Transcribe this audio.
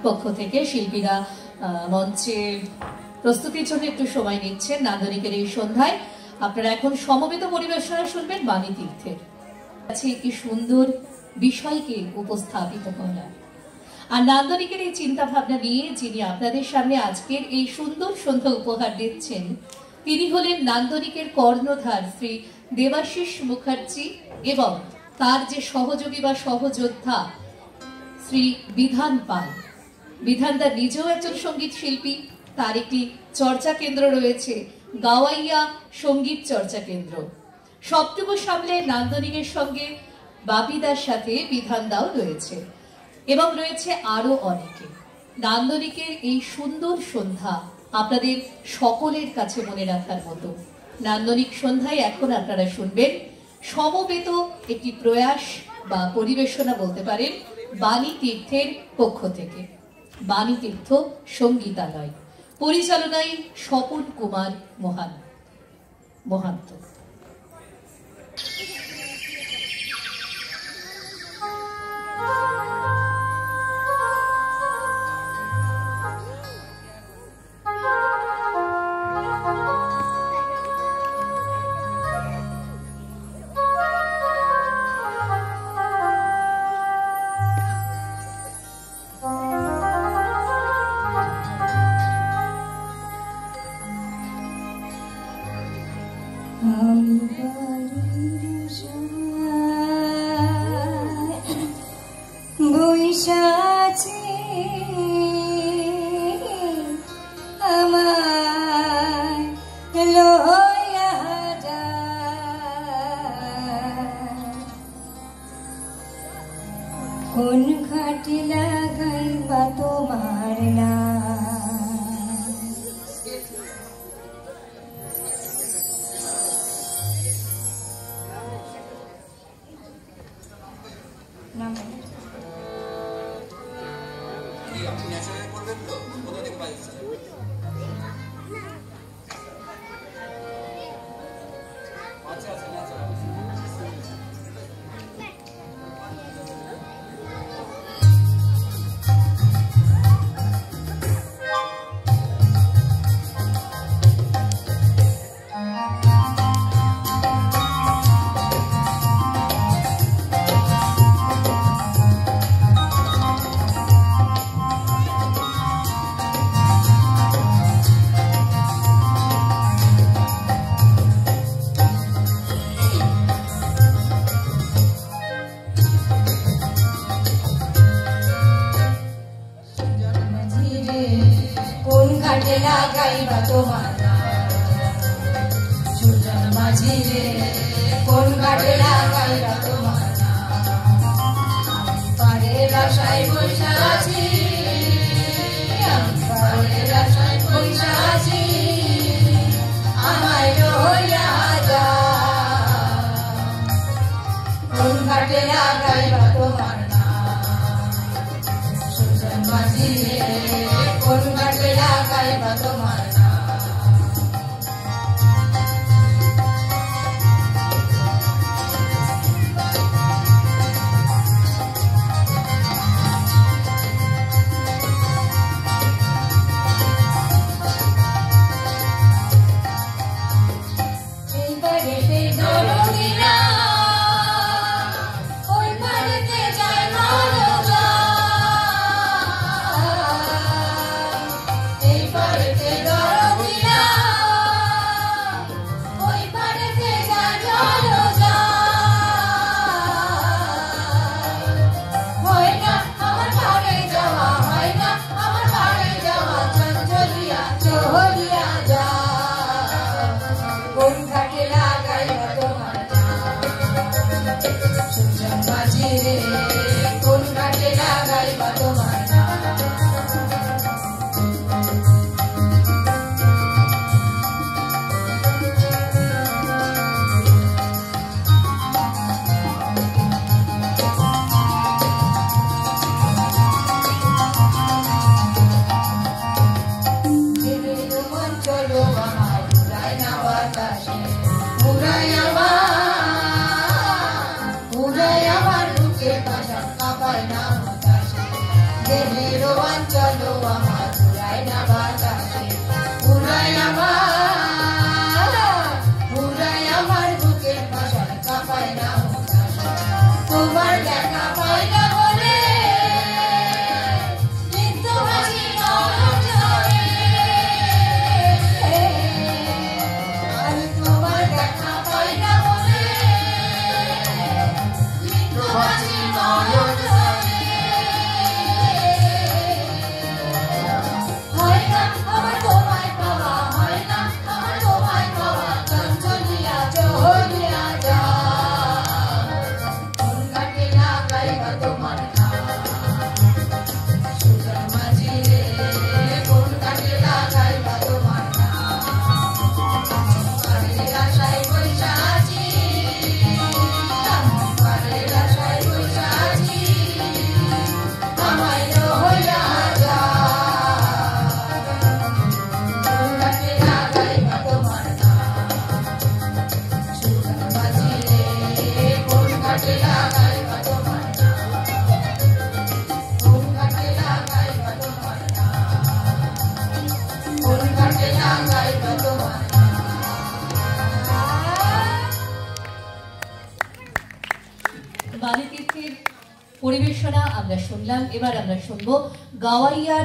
পক্ষ থেকে শিল্পীরা মঞ্চে প্রস্তুতির জন্য একটু সময় নিচ্ছেন। নান্দনিকের এই সন্ধ্যায় আপনারা এখন সমবেত পরিবেশনা শুনবেন বাণী তীর্থের। আছে কি সুন্দর বিষয়কে উপস্থাপিত করা। আর নান্দনিকের এই চিন্তা ভাবনা নিয়ে যিনি আপনাদের সামনে আজকের এই সুন্দর সন্ধ্যা উপহার দিচ্ছেন তিনি হলেন নান্দনিকের কর্ণধার শ্রী দেবাশিস মুখার্জি এবং তার যে সহযোগী বা সহযোদ্ধা শ্রী বিধান পাল। বিধানদা নিজেও একজন সঙ্গীত শিল্পী, তার একটি চর্চা কেন্দ্র রয়েছে, গাওয়াইয়া সঙ্গীত চর্চা কেন্দ্র। সবটুকু সামলে নান্দনিকের সঙ্গে বাপিদার সাথে বিধানদাও রয়েছে এবং রয়েছে আরো অনেকে। নান্দনিকের এই সুন্দর সন্ধ্যা আপনাদের সকলের কাছে মনে রাখার মতো। নান্দনিক সন্ধ্যায় এখন আপনারা শুনবেন সমবেত একটি প্রয়াস বা পরিবেশনা বলতে পারেন বাণী তীর্থের পক্ষ থেকে। বাণী তীর্থ সঙ্গীতালয়, পরিচালনায় স্বপন কুমার মহান্ত। কোন ঘাটে লাগাইবা তোমার নাম লাগাইবা তোমার সুজন মাঝি রে কোন ঘাটে লাগাইবা তোমার পাড়ের আশায় বসে আছি, পাড়ের আশায় বসে আছি, আমায় লইয়া যা কোন ঘাটে লাগাইবা তোমার সুজন মাঝি রে কোন ঘাটে লাগাইবা তোমার চলো আমার উড়াই না বাতাসে উড়াই আমার বুকের পাশার কাঁপায় না তোমার দেখা পাই না বলে কিন্তু হাসি আর তোমার দেখা পাই না বলে কিন্তু হাসি হয় না আমার তোমায় পাওয়া হয় না আমার তোমায় পাওয়া চঞ্চলিয়া চহলিয়া যা কোন ঘাটে লাগাইবা তোমার সুন্দর মাঝি রে কোন ঘাটে লাগাইবা তোমার পারের আশায় বৈশা আছি পারের আশায় বৈশা আছি আমায় হইয়া যা কোন ঘাটে লাগাইবা তোমার সুন্দর মাঝি রে কোন ঘাটে লাগাইবা তোমার কোন ঘাটে লাগাইবা তোমার কোন ঘাটে লাগাইবা তোমার বাণী তীর্থের পরিবেশনা আমরা শুনলাম। এবার আমরা শুনবো গাওয়াইয়ার